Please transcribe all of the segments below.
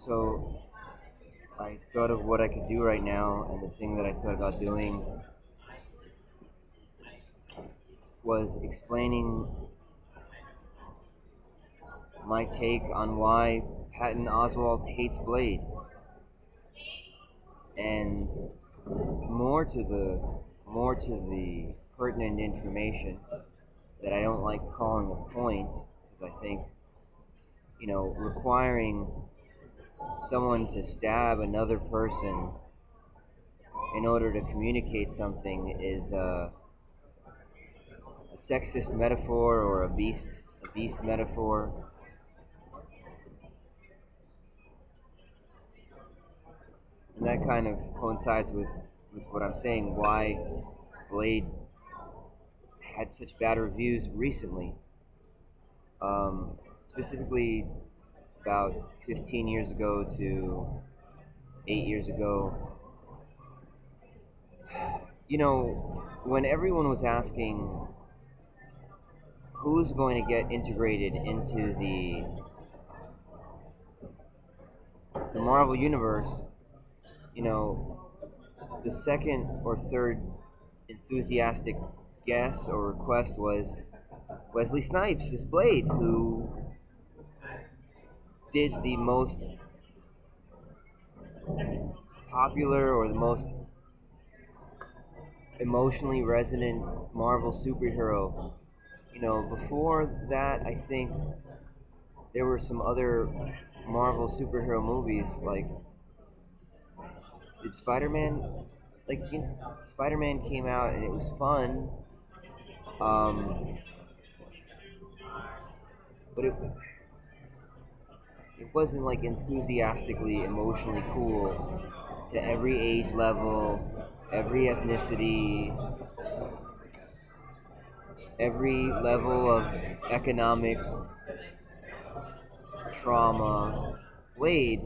So I thought of what I could do right now, and the thing that I thought about doing was explaining my take on why Patton Oswalt hates Blade, and more to the pertinent information that I don't like calling a point, because I think requiring someone to stab another person in order to communicate something is a sexist metaphor or a beast metaphor. And that kind of coincides with what I'm saying, why Blade had such bad reviews recently. Specifically about 15 years ago to 8 years ago. When everyone was asking who's going to get integrated into the Marvel Universe, the second or third enthusiastic guess or request was Wesley Snipes as Blade, who did the most popular or the most emotionally resonant Marvel superhero. Before that, I think there were some other Marvel superhero movies, like, did Spider-Man, Spider-Man came out and it was fun, but it wasn't like enthusiastically, emotionally cool to every age level, every ethnicity, every level of economic trauma. Blade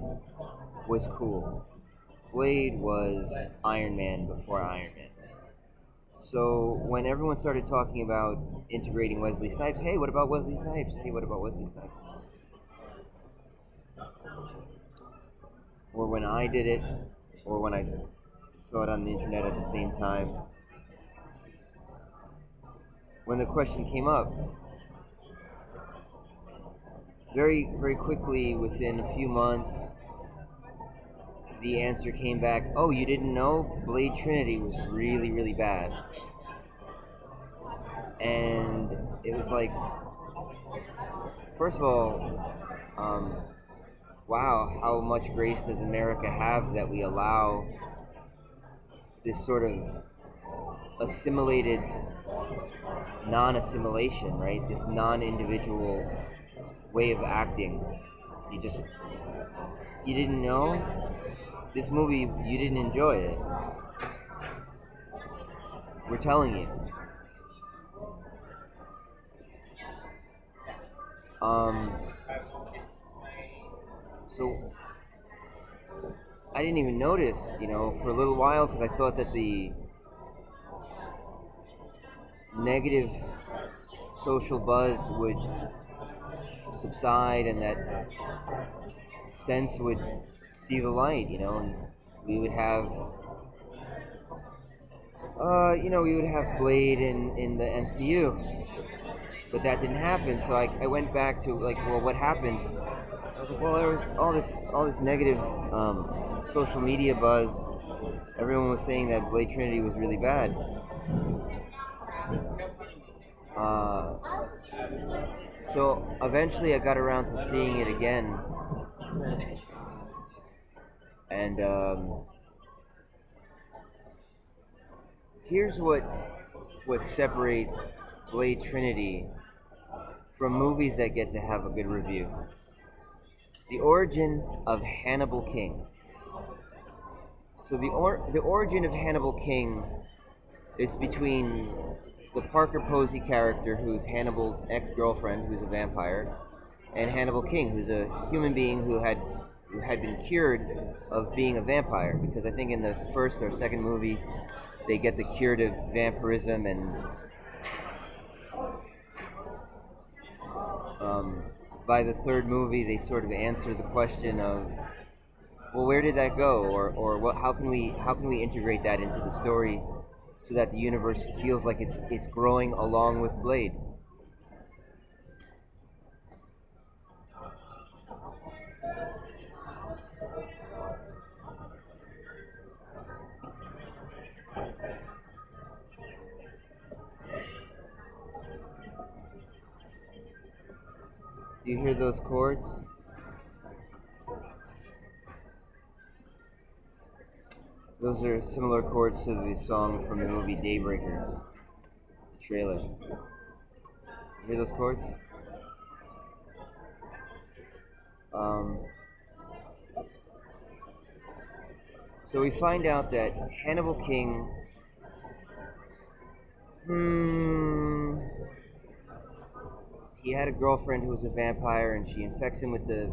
was cool. Blade was Iron Man before Iron Man. So when everyone started talking about integrating Wesley Snipes, hey, what about Wesley Snipes? Hey, what about Wesley Snipes? Or when I did it, or when I saw it on the internet at the same time, when the question came up, very, very quickly, within a few months, the answer came back, oh, you didn't know? Blade Trinity was really, really bad. And it was like, first of all, wow, how much grace does America have that we allow this sort of assimilated non-assimilation, right? This non-individual way of acting. You didn't know? This movie, you didn't enjoy it. We're telling you. So I didn't even notice, for a little while, because I thought that the negative social buzz would subside and that sense would see the light, and we would have, we would have Blade in the MCU. But that didn't happen, so I went back to, like, well, what happened? I was like, well, there was all this negative social media buzz. Everyone was saying that Blade Trinity was really bad. So eventually I got around to seeing it again, and here's what separates Blade Trinity from movies that get to have a good review. The origin of Hannibal King. So the origin of Hannibal King is between the Parker Posey character, who's Hannibal's ex-girlfriend, who's a vampire, and Hannibal King, who's a human being who had been cured of being a vampire, because I think in the first or second movie they get the cure to vampirism, and by the third movie they sort of answer the question of Well, where did that go, or what? How can we integrate that into the story so that the universe feels like it's growing along with Blade? Do you hear those chords? Those are similar chords to the song from the movie Daybreakers, the trailer. You hear those chords? Um, so we find out that Hannibal King, he had a girlfriend who was a vampire, and she infects him with the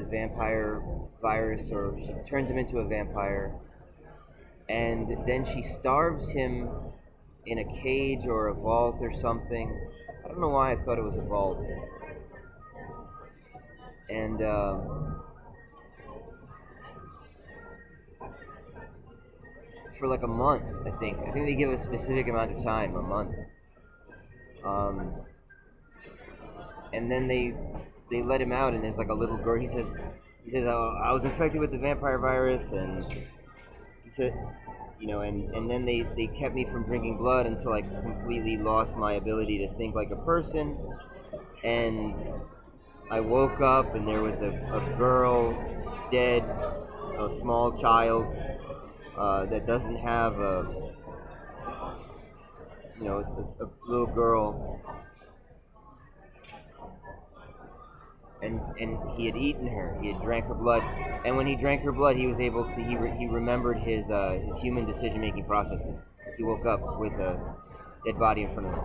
vampire virus, or she turns him into a vampire, and then she starves him in a cage or a vault or something. I don't know why I thought it was a vault. And for like a month, I think. I think they give a specific amount of time, a month. Um, and then they let him out, and there's like a little girl. He says, oh, I was infected with the vampire virus, and he said, and then they kept me from drinking blood until I completely lost my ability to think like a person, and I woke up and there was a girl dead, a small child that doesn't have a little girl, and he had eaten her. He had drank her blood, and when he drank her blood, he was able to. He remembered his human decision making processes. He woke up with a dead body in front of him.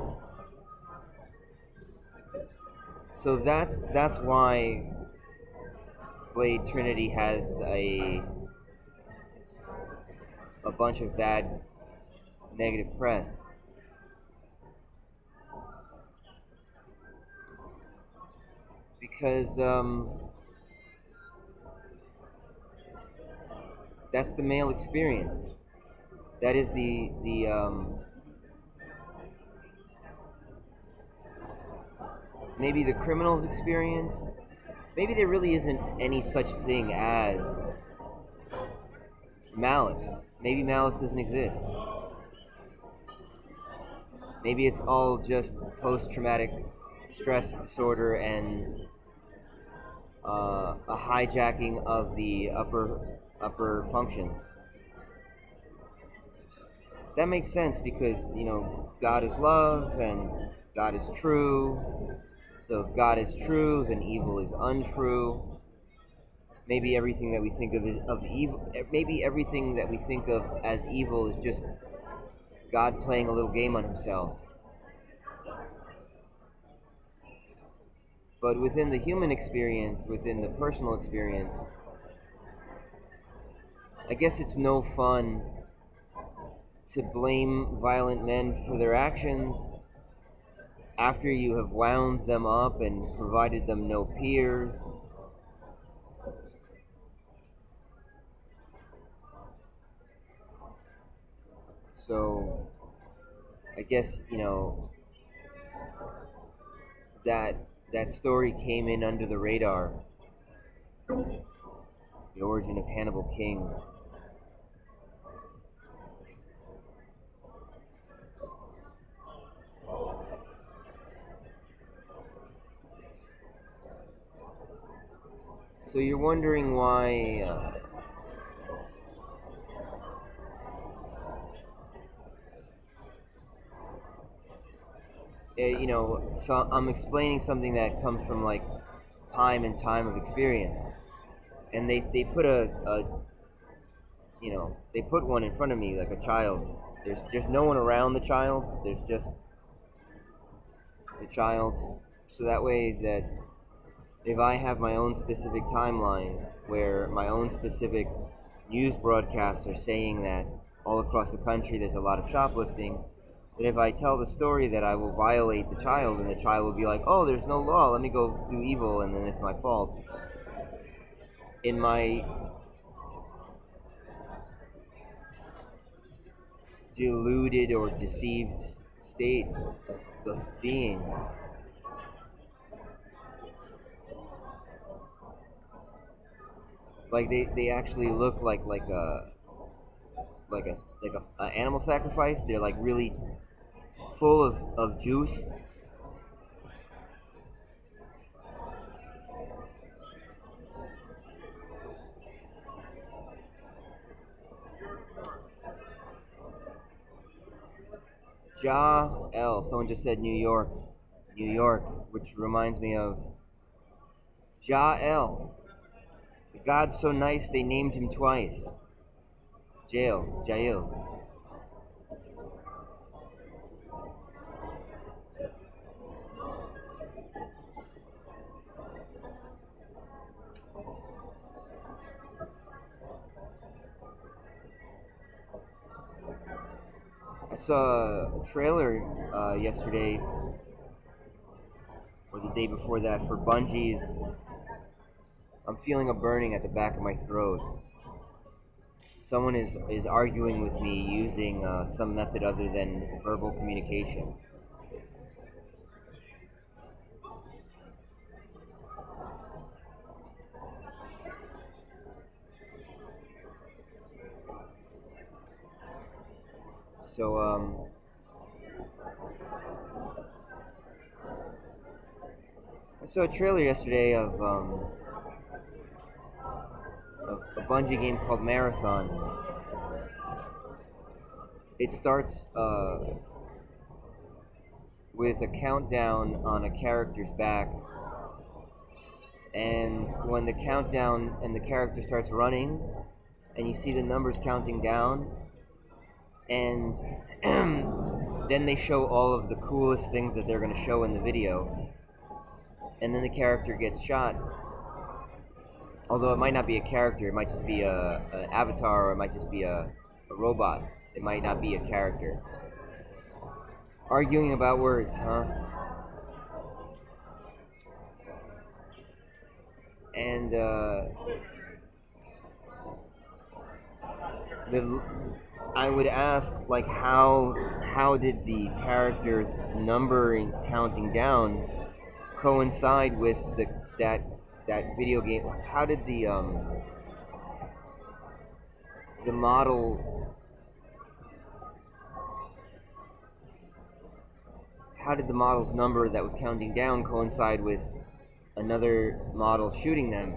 So that's why Blade Trinity has a bunch of bad negative press. Because that's the male experience. That is maybe the criminal's experience. Maybe there really isn't any such thing as malice. Maybe malice doesn't exist. Maybe it's all just post-traumatic stress disorder and a hijacking of the upper functions. That makes sense because God is love and God is true. So if God is true, then evil is untrue. Maybe everything that we think of evil. Maybe everything that we think of as evil is just God playing a little game on himself. But within the human experience, within the personal experience, I guess it's no fun to blame violent men for their actions after you have wound them up and provided them no peers. So I guess that story came in under the radar. The origin of Hannibal King. So you're wondering why so I'm explaining something that comes from like time and time of experience, and they put they put one in front of me like a child. There's no one around the child. There's just the child. So that way that if I have my own specific timeline where my own specific news broadcasts are saying that all across the country there's a lot of shoplifting, then if I tell the story that I will violate the child, and the child will be like, oh, there's no law, let me go do evil, and then it's my fault. in my deluded or deceived state of being, like they actually look like a animal sacrifice. They're like really full of juice. Ja L. Someone just said New York. New York, which reminds me of Ja L. The god's so nice they named him twice. Jail. I saw a trailer yesterday, or the day before that, for Bungie's. I'm feeling a burning at the back of my throat. Someone is arguing with me using some method other than verbal communication. So I saw a trailer yesterday of a Bungie game called Marathon. It starts with a countdown on a character's back, and when the countdown and the character starts running, and you see the numbers counting down, and then they show all of the coolest things that they're going to show in the video, and then the character gets shot. Although it might not be a character, it might just be an avatar, or it might just be a robot. It might not be a character. Arguing about words, huh? And I would ask, like, how did the characters numbering counting down coincide with that video game? How did the model how did the model's number that was counting down coincide with another model shooting them?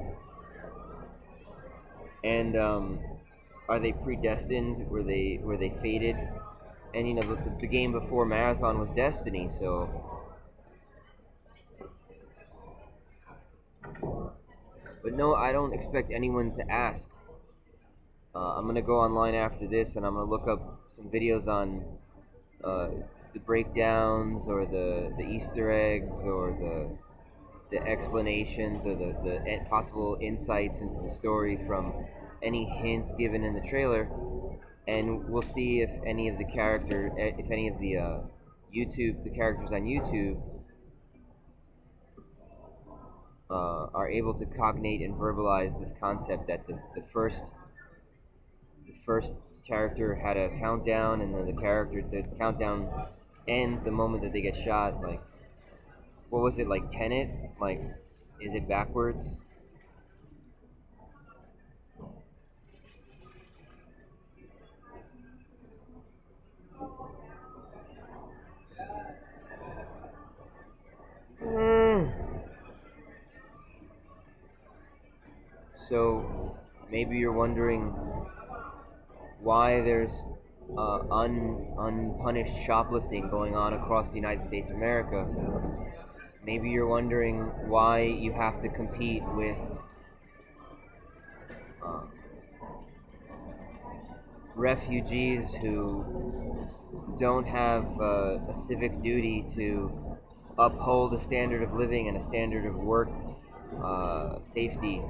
And are they predestined? Were they fated? And you know, the game before Marathon was Destiny, so. But no, I don't expect anyone to ask. I'm gonna go online after this, and I'm gonna look up some videos on the breakdowns, or the Easter eggs, or the explanations, or the possible insights into the story from any hints given in the trailer, and we'll see if any of the the characters on YouTube are able to cognate and verbalize this concept that the first character had a countdown, and then the countdown ends the moment that they get shot. Like, what was it, like Tenet? Like, is it backwards? So maybe you're wondering why there's unpunished shoplifting going on across the United States of America. Maybe you're wondering why you have to compete with uh, refugees who don't have a civic duty to uphold a standard of living and a standard of work safety.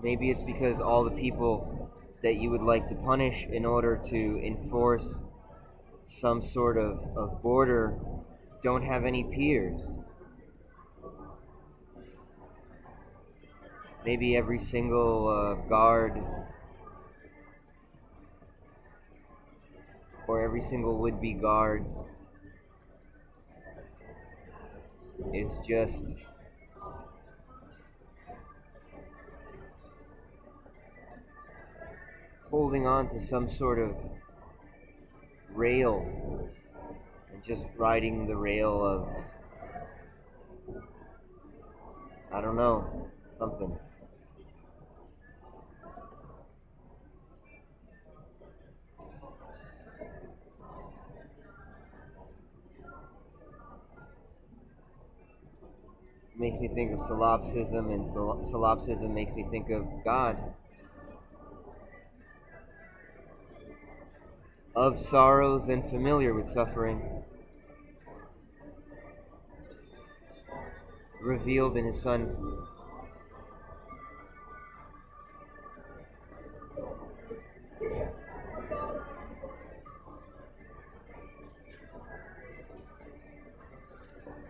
Maybe it's because all the people that you would like to punish in order to enforce some sort of border don't have any peers. Maybe every single guard or every single would-be guard is just holding on to some sort of rail and just riding the rail of, I don't know, something. It makes me think of solipsism, and solipsism makes me think of God. Of sorrows and familiar with suffering, revealed in his Son.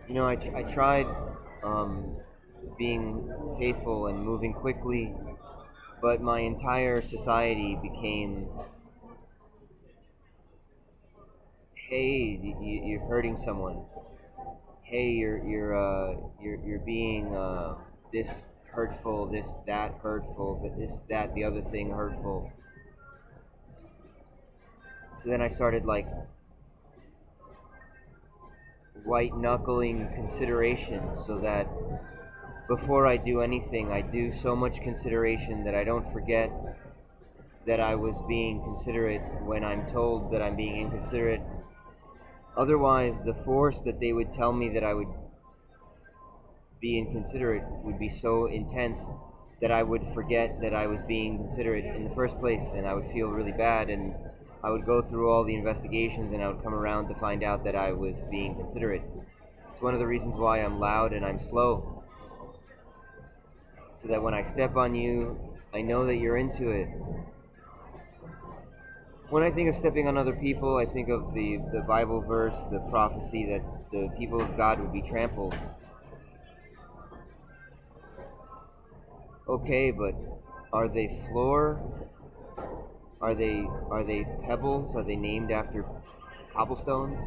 You know, I tried being faithful and moving quickly, but my entire society became, hey, you're hurting someone. Hey, you're being this hurtful, this that hurtful, this that the other thing hurtful. So then I started like white knuckling consideration, so that before I do anything, I do so much consideration that I don't forget that I was being considerate when I'm told that I'm being inconsiderate. Otherwise, the force that they would tell me that I would be inconsiderate would be so intense that I would forget that I was being considerate in the first place, and I would feel really bad, and I would go through all the investigations, and I would come around to find out that I was being considerate. It's one of the reasons why I'm loud and I'm slow, so that when I step on you, I know that you're into it. When I think of stepping on other people, I think of the Bible verse, the prophecy that the people of God would be trampled. Okay, but are they floor? Are they pebbles? Are they named after cobblestones?